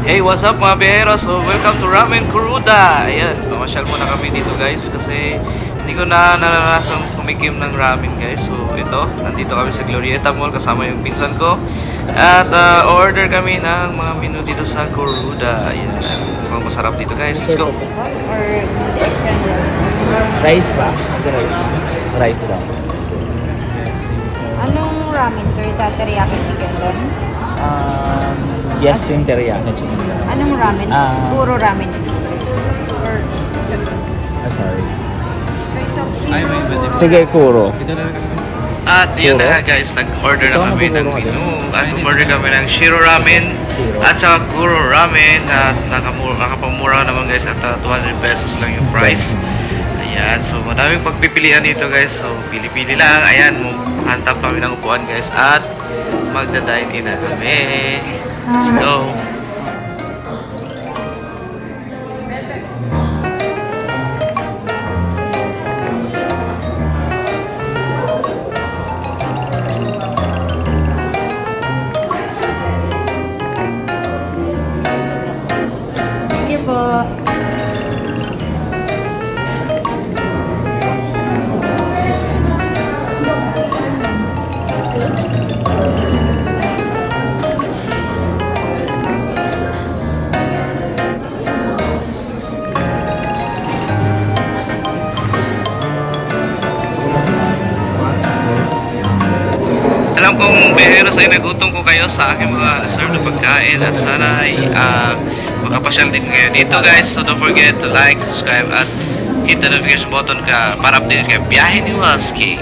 Hey, what's up mga biyahero? So, welcome to Ramen Kuruda. Ayan, pamasyal muna kami dito guys kasi hindi ko na naranasan kumikim ng ramen guys. So, ito, nandito kami sa Glorieta Mall kasama yung pinsan ko. At order kami ng mga menu dito sa Kuruda. Ayan, mukhang masarap dito guys. Let's go. Or extra noodles? Rice ba? Rice lang. Anong ramen, sir? Sa teriyaki chicken doon? Yes, yung teriyaki chicken lang. Anong ramen? Puro ramen din, sir? Or Sorry. choice of shiro? Sige, kuro. At yun na nga guys, nag-order na kami ng menu. At order kami ng Shiro Ramen at saka Kuro Ramen. At nakapamura naman guys at 200 pesos lang yung price. Ayan, so madaming pagpipilian dito guys. So pili-pili lang. Ayan, hantap kami ng upuan guys at magda-dine in na kami. Let's go. Thank you po. Alam kong bihero sa nagutom ko kayo sa aking mga serve na pagkain at sana ay makapasyal din kayo dito guys. So don't forget to like, subscribe at hit the notification button para update kayo biyahe ni Waski.